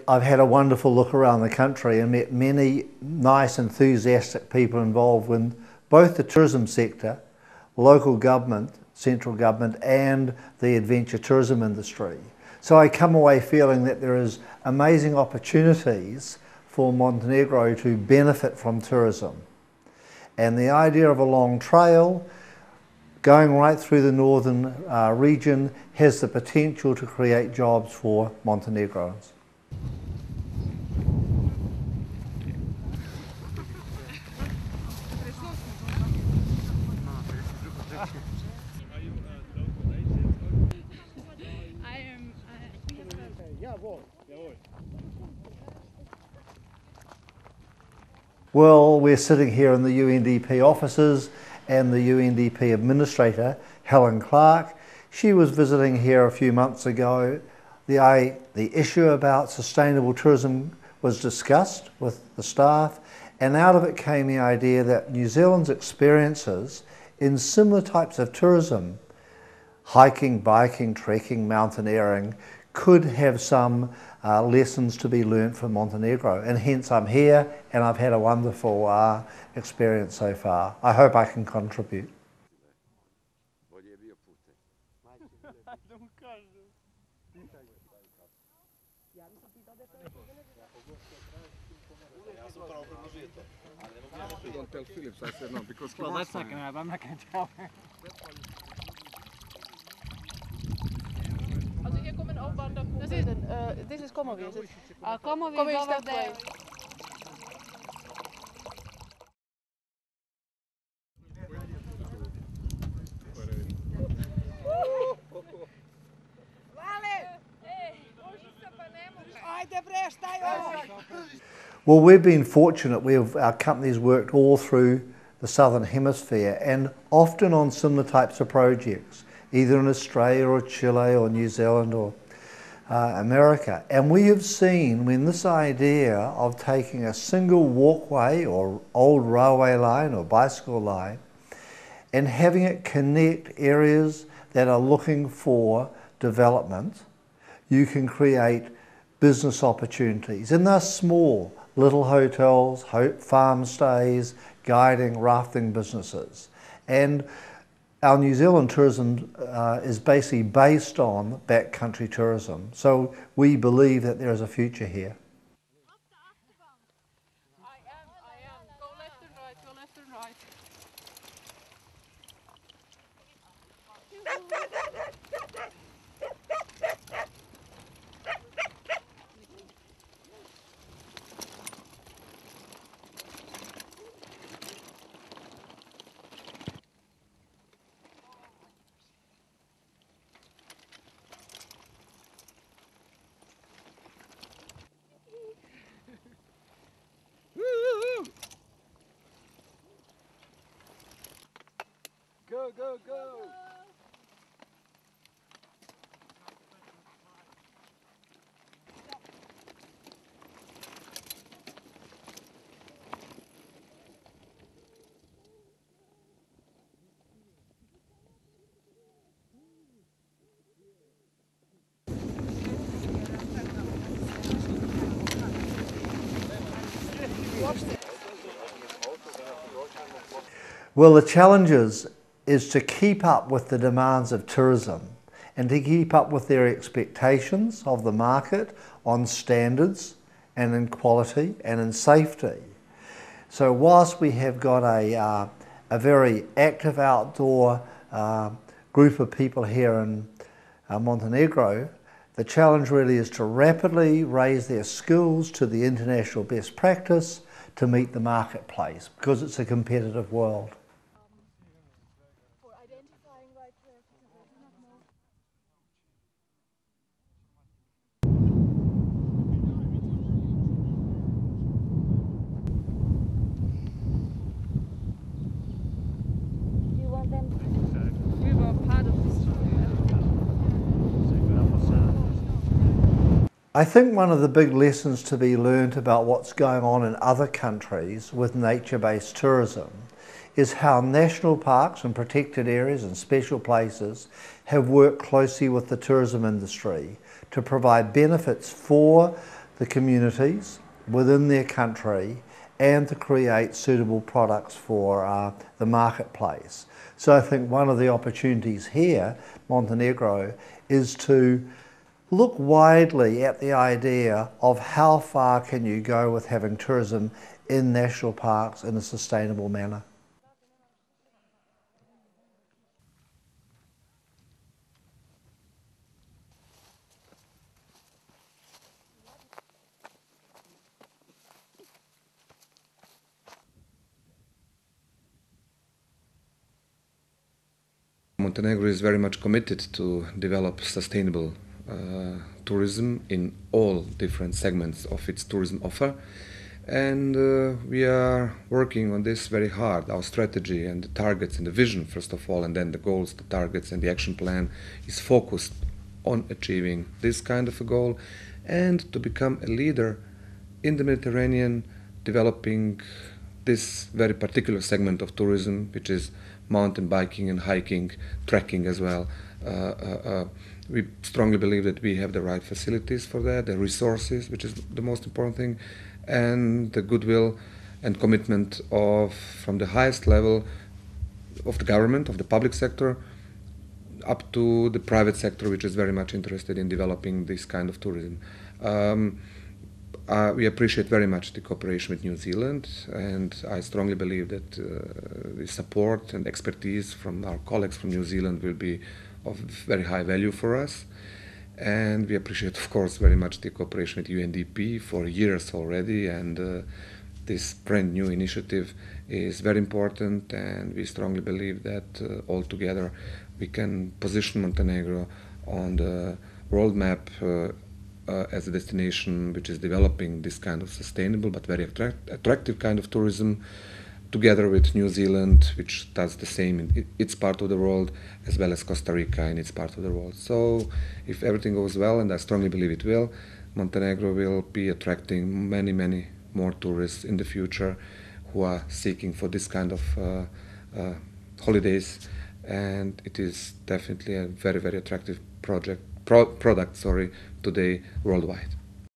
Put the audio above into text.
I've had a wonderful look around the country and met many nice, enthusiastic people involved in both the tourism sector, local government, central government, and the adventure tourism industry. So I come away feeling that there is amazing opportunities for Montenegro to benefit from tourism. And the idea of a long trail going right through the northern region has the potential to create jobs for Montenegrins. Well, we're sitting here in the UNDP offices and the UNDP administrator, Helen Clark. She was visiting here a few months ago. The issue about sustainable tourism was discussed with the staff, and out of it came the idea that New Zealand's experiences in similar types of tourism, hiking, biking, trekking, mountaineering, could have some lessons to be learnt from Montenegro, and hence I'm here and I've had a wonderful experience so far. I hope I can contribute. Don't tell Phillips, I said no, because well, that's not going to happen. I'm not going to tell her. This is Komovi, is it? Komovi is over there. Well, we've been fortunate. Our company's worked all through the Southern Hemisphere and often on similar types of projects, either in Australia or Chile or New Zealand or America. And we have seen when this idea of taking a single walkway or old railway line or bicycle line and having it connect areas that are looking for development, you can create business opportunities. And they're small, little hotels, farm stays, guiding, rafting businesses. And our New Zealand tourism is basically based on backcountry tourism. So we believe that there is a future here. I am. Go left and right, go left and right. Go, go, go! Well, the challenges is to keep up with the demands of tourism and to keep up with their expectations of the market on standards and in quality and in safety. So whilst we have got a very active outdoor group of people here in Montenegro, the challenge really is to rapidly raise their skills to the international best practice to meet the marketplace, because it's a competitive world. We were part of this story. I think one of the big lessons to be learnt about what's going on in other countries with nature-based tourism is how national parks and protected areas and special places have worked closely with the tourism industry to provide benefits for the communities within their country and to create suitable products for the marketplace. So I think one of the opportunities here, Montenegro, is to look widely at the idea of how far can you go with having tourism in national parks in a sustainable manner. Montenegro is very much committed to develop sustainable tourism in all different segments of its tourism offer, and we are working on this very hard. Our strategy and the targets and the vision, first of all, and then the goals, the targets and the action plan is focused on achieving this kind of a goal and to become a leader in the Mediterranean, developing this very particular segment of tourism, which is mountain biking and hiking, trekking as well. We strongly believe that we have the right facilities for that, the resources, which is the most important thing, and the goodwill and commitment from the highest level of the government, of the public sector, up to the private sector, which is very much interested in developing this kind of tourism. We appreciate very much the cooperation with New Zealand, and I strongly believe that the support and expertise from our colleagues from New Zealand will be of very high value for us. And we appreciate, of course, very much the cooperation with UNDP for years already, and this brand new initiative is very important, and we strongly believe that all together we can position Montenegro on the world map as a destination which is developing this kind of sustainable but very attractive kind of tourism, together with New Zealand, which does the same in its part of the world, as well as Costa Rica in its part of the world. So if everything goes well, and I strongly believe it will, Montenegro will be attracting many, many more tourists in the future who are seeking for this kind of holidays, and it is definitely a very, very attractive product today worldwide.